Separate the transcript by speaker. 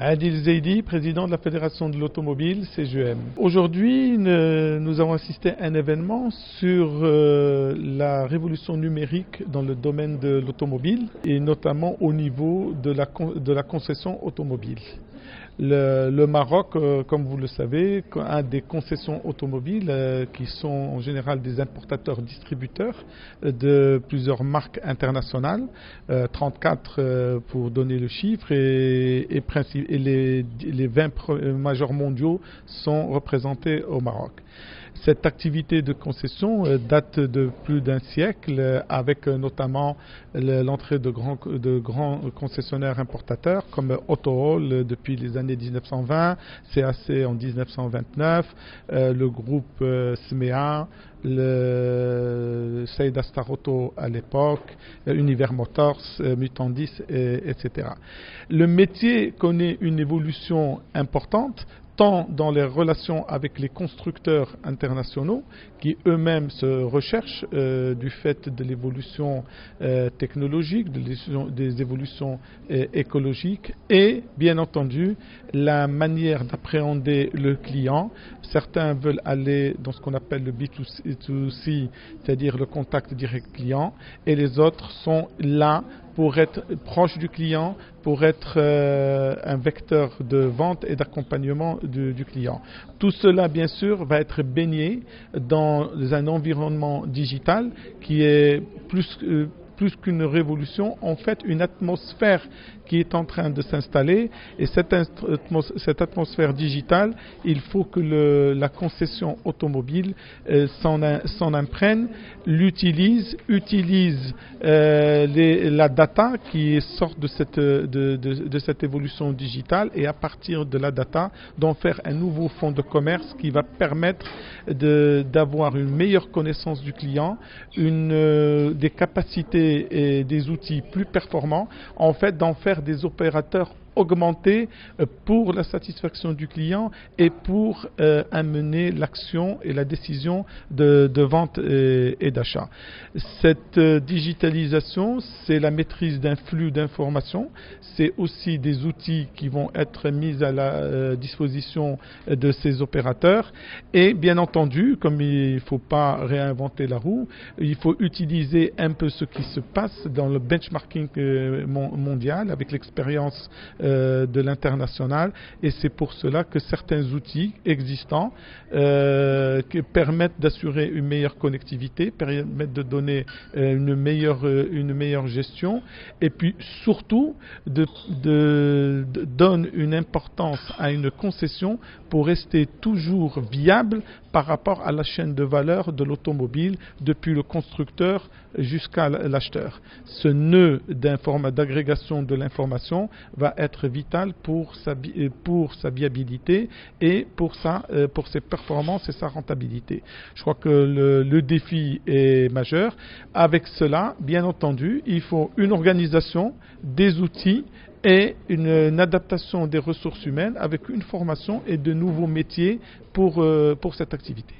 Speaker 1: Adil Zeidi, président de la Fédération de l'Automobile, CGM. Aujourd'hui, nous avons assisté à un événement sur la révolution numérique dans le domaine de l'automobile et notamment au niveau de la concession automobile. Le Maroc, comme vous le savez, a des concessions automobiles qui sont en général des importateurs-distributeurs de plusieurs marques internationales, 34 pour donner le chiffre, et les 20 majors mondiaux sont représentés au Maroc. Cette activité de concession date de plus d'un siècle, avec notamment l'entrée de grands concessionnaires importateurs comme Autohall depuis les années 1920, CAC en 1929, le groupe SMEA, le Saïda Star Auto à l'époque, Univers Motors, Mutandis, etc. Le métier connaît une évolution importante, tant dans les relations avec les constructeurs internationaux qui eux-mêmes se recherchent du fait de l'évolution technologique, des évolutions écologiques et bien entendu la manière d'appréhender le client. Certains veulent aller dans ce qu'on appelle le B2C, c'est-à-dire le contact direct client, et les autres sont là pour être proche du client, pour être un vecteur de vente et d'accompagnement du client. Tout cela, bien sûr, va être baigné dans un environnement digital qui est plus qu'une révolution, en fait une atmosphère qui est en train de s'installer, et cette atmosphère digitale, il faut que la concession automobile s'en imprègne, utilise la data qui sort de cette évolution digitale, et à partir de la data, d'en faire un nouveau fonds de commerce qui va permettre d'avoir une meilleure connaissance du client, des capacités et des outils plus performants, en fait d'en faire des opérateurs augmentés pour la satisfaction du client et pour amener l'action et la décision de vente et d'achat. Cette digitalisation, c'est la maîtrise d'un flux d'informations, c'est aussi des outils qui vont être mis à la disposition de ces opérateurs, et bien entendu, comme il ne faut pas réinventer la roue, il faut utiliser un peu ce qui se passe dans le benchmarking mondial avec l'expérience de l'international, et c'est pour cela que certains outils existants qui permettent d'assurer une meilleure connectivité, permettent de donner une meilleure gestion, et puis surtout donne une importance à une concession pour rester toujours viable par rapport à la chaîne de valeur de l'automobile, depuis le constructeur jusqu'à l'acheteur. Ce nœud d'agrégation de l'information va être vital pour sa viabilité et pour ses performances et sa rentabilité. Je crois que le défi est majeur. Avec cela, bien entendu, il faut une organisation, des outils et une adaptation des ressources humaines avec une formation et de nouveaux métiers pour cette activité.